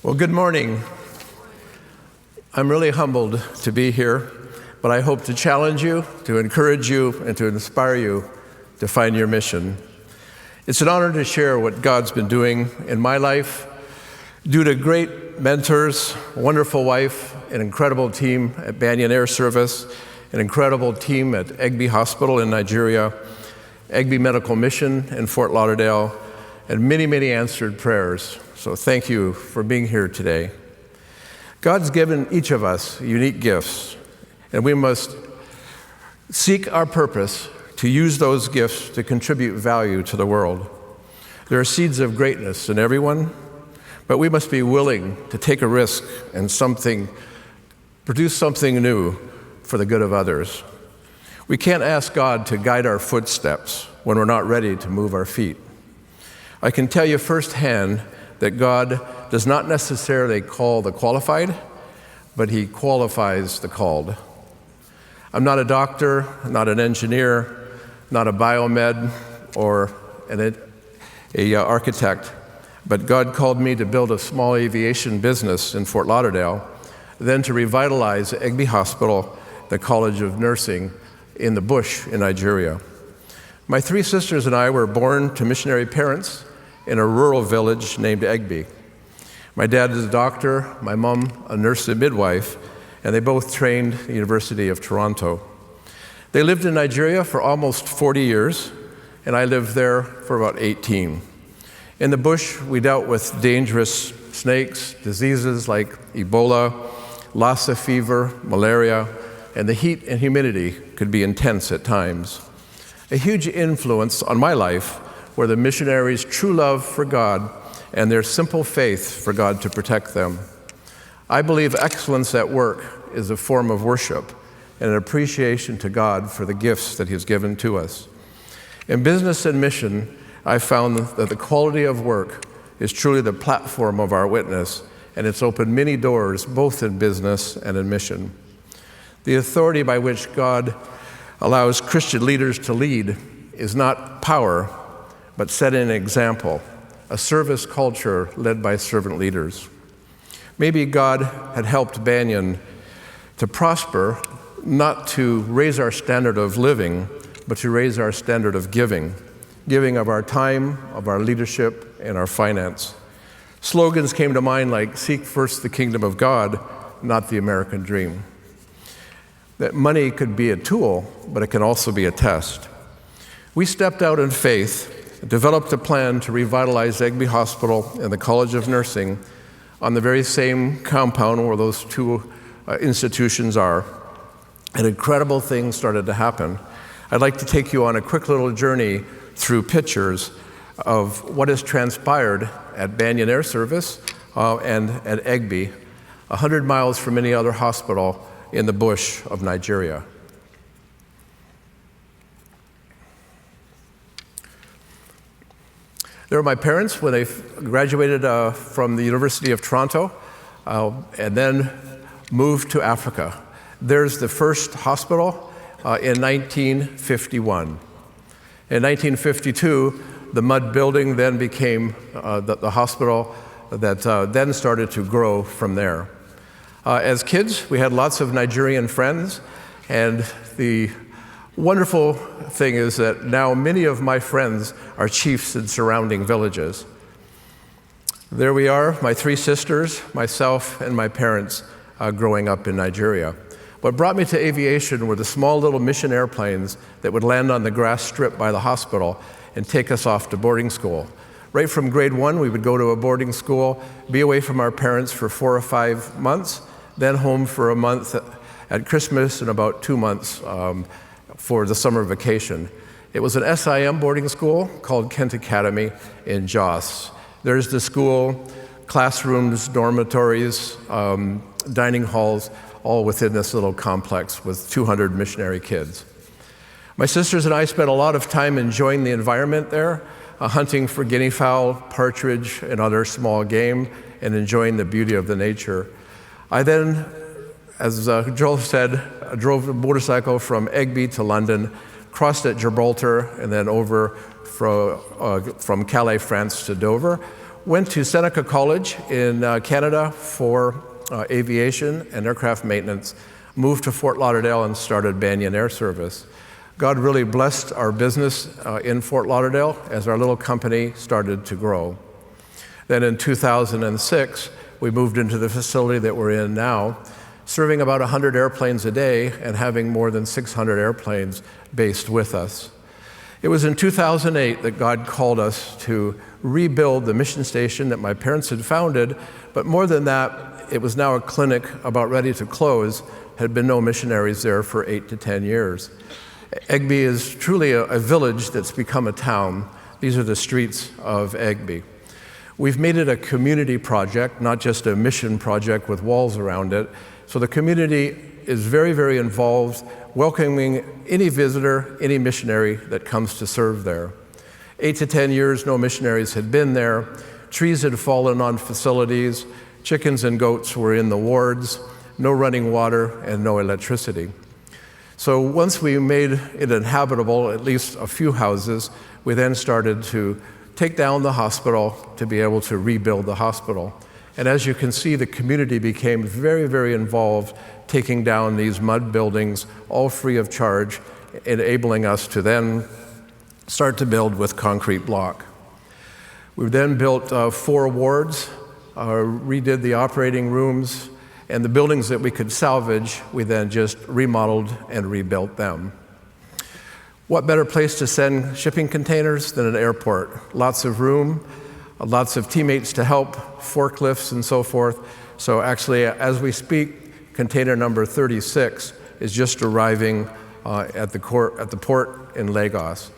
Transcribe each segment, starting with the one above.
Well, good morning. I'm really humbled to be here, but I hope to challenge you, to encourage you, and to inspire you to find your mission. It's an honor to share what God's been doing in my life. Due to great mentors, a wonderful wife, an incredible team at Banyan Air Service, an incredible team at Egbe Hospital in Nigeria, Egbe Medical Mission in Fort Lauderdale, and many, many answered prayers. So thank you for being here today. God's given each of us unique gifts, and we must seek our purpose to use those gifts to contribute value to the world. There are seeds of greatness in everyone, but we must be willing to take a risk and produce something new for the good of others. We can't ask God to guide our footsteps when we're not ready to move our feet. I can tell you firsthand that God does not necessarily call the qualified, but He qualifies the called. I'm not a doctor, not an engineer, not a biomed, or an architect, but God called me to build a small aviation business in Fort Lauderdale, then to revitalize Egbe Hospital, the College of Nursing in the bush in Nigeria. My three sisters and I were born to missionary parents in a rural village named Egbe. My dad is a doctor, my mom a nurse and midwife, and they both trained at the University of Toronto. They lived in Nigeria for almost 40 years, and I lived there for about 18. In the bush, we dealt with dangerous snakes, diseases like Ebola, Lassa fever, malaria, and the heat and humidity could be intense at times. A huge influence on my life were the missionaries' true love for God and their simple faith for God to protect them. I believe excellence at work is a form of worship and an appreciation to God for the gifts that He has given to us. In business and mission, I found that the quality of work is truly the platform of our witness, and it's opened many doors, both in business and in mission. The authority by which God allows Christian leaders to lead is not power, but setting an example, a service culture led by servant leaders. Maybe God had helped Banyan to prosper, not to raise our standard of living, but to raise our standard of giving of our time, of our leadership, and our finance. Slogans came to mind like, "Seek first the kingdom of God, not the American dream." That money could be a tool, but it can also be a test. We stepped out in faith, developed a plan to revitalize Egbe Hospital and the College of Nursing on the very same compound where those two institutions are. And incredible things started to happen. I'd like to take you on a quick little journey through pictures of what has transpired at Banyan Air Service and at Egbe, 100 miles from any other hospital in the bush of Nigeria. There were my parents when they graduated from the University of Toronto and then moved to Africa. There's the first hospital in 1951. In 1952, the mud building then became the hospital that then started to grow from there. As kids, we had lots of Nigerian friends, and the wonderful thing is that now many of my friends are chiefs in surrounding villages. There we are, my three sisters, myself, and my parents growing up in Nigeria. What brought me to aviation were the small little mission airplanes that would land on the grass strip by the hospital and take us off to boarding school. Right from grade 1, we would go to a boarding school, be away from our parents for 4 or 5 months, then home for a month at Christmas and about 2 months for the summer vacation. It was an SIM boarding school called Kent Academy in Jos. There's the school, classrooms, dormitories, dining halls, all within this little complex with 200 missionary kids. My sisters and I spent a lot of time enjoying the environment there, hunting for guinea fowl, partridge, and other small game, and enjoying the beauty of the nature. I then, as Joel said, drove a motorcycle from Egbe to London, crossed at Gibraltar, and then over from Calais, France to Dover, went to Seneca College in Canada for aviation and aircraft maintenance, moved to Fort Lauderdale and started Banyan Air Service. God really blessed our business in Fort Lauderdale as our little company started to grow. Then in 2006, we moved into the facility that we're in now, serving about 100 airplanes a day and having more than 600 airplanes based with us. It was in 2008 that God called us to rebuild the mission station that my parents had founded, but more than that, it was now a clinic about ready to close. Had been no missionaries there for 8 to 10 years. Egbe is truly a village that's become a town. These are the streets of Egbe. We've made it a community project, not just a mission project with walls around it. So the community is very, very involved, welcoming any visitor, any missionary that comes to serve there. 8 to 10 years, no missionaries had been there. Trees had fallen on facilities. Chickens and goats were in the wards. No running water and no electricity. So once we made it inhabitable, at least a few houses, we then started to take down the hospital to be able to rebuild the hospital. And as you can see, the community became very, very involved, taking down these mud buildings, all free of charge, enabling us to then start to build with concrete block. We then built 4 wards, redid the operating rooms, and the buildings that we could salvage, we then just remodeled and rebuilt them. What better place to send shipping containers than an airport? Lots of room, lots of teammates to help, forklifts and so forth. So actually, as we speak, container number 36 is just arriving at the port in Lagos.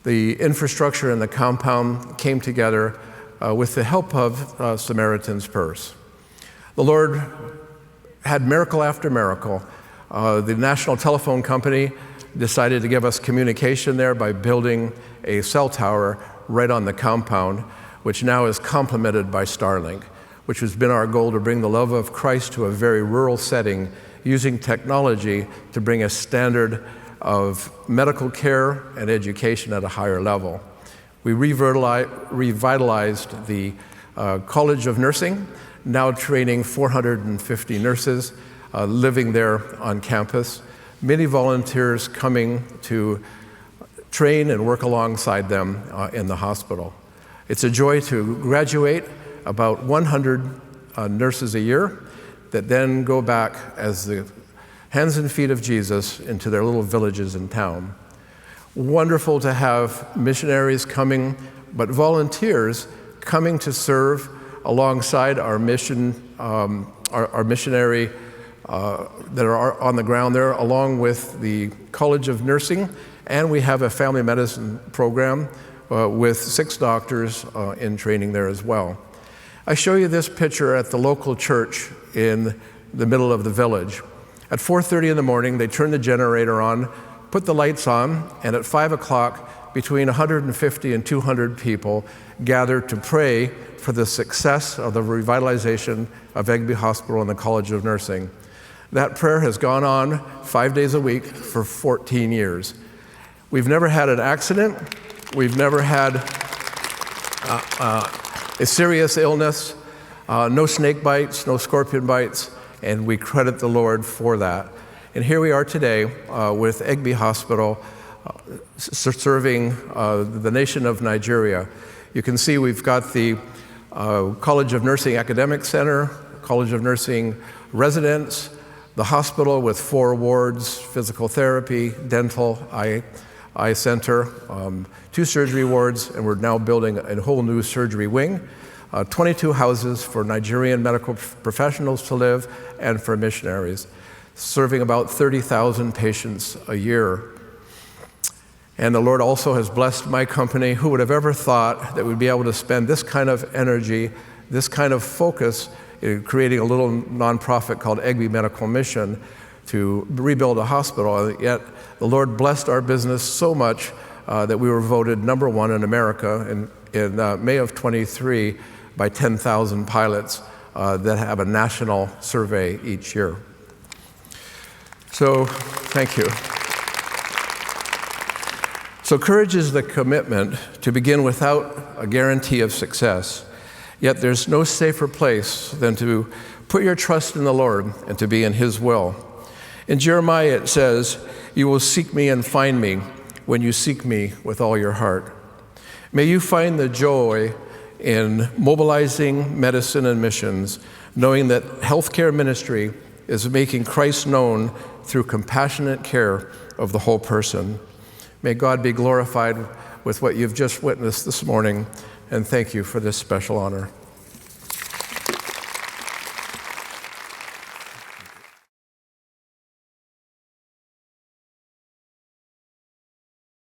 The infrastructure and the compound came together with the help of Samaritan's Purse. The Lord had miracle after miracle. The National Telephone Company decided to give us communication there by building a cell tower right on the compound, which now is complemented by Starlink, which has been our goal to bring the love of Christ to a very rural setting using technology to bring a standard of medical care and education at a higher level. We revitalized the College of Nursing, now training 450 nurses living there on campus. Many volunteers coming to train and work alongside them in the hospital. It's a joy to graduate about 100 nurses a year that then go back as the hands and feet of Jesus into their little villages in town. Wonderful to have missionaries coming, but volunteers coming to serve alongside our mission, our missionary that are on the ground there, along with the College of Nursing, and we have a family medicine program with 6 doctors in training there as well. I show you this picture at the local church in the middle of the village. At 4:30 in the morning, they turn the generator on, put the lights on, and at 5 o'clock, between 150 and 200 people gather to pray for the success of the revitalization of Egbe Hospital and the College of Nursing. That prayer has gone on 5 days a week for 14 years. We've never had an accident. We've never had a serious illness, no snake bites, no scorpion bites, and we credit the Lord for that. And here we are today with Egbe Hospital serving the nation of Nigeria. You can see we've got the College of Nursing Academic Center, College of Nursing residents, the hospital with 4 wards, physical therapy, dental, eye center, 2 surgery wards, and we're now building a whole new surgery wing, 22 houses for Nigerian medical professionals to live and for missionaries, serving about 30,000 patients a year. And the Lord also has blessed my company. Who would have ever thought that we'd be able to spend this kind of energy, this kind of focus in creating a little nonprofit called Egbe Medical Mission to rebuild a hospital. Yet the Lord blessed our business so much that we were voted #1 in America in May of 23 by 10,000 pilots that have a national survey each year. So, thank you. So courage is the commitment to begin without a guarantee of success. Yet there's no safer place than to put your trust in the Lord and to be in His will. In Jeremiah it says, "You will seek me and find me when you seek me with all your heart." May you find the joy in mobilizing medicine and missions, knowing that healthcare ministry is making Christ known through compassionate care of the whole person. May God be glorified with what you've just witnessed this morning, and thank you for this special honor.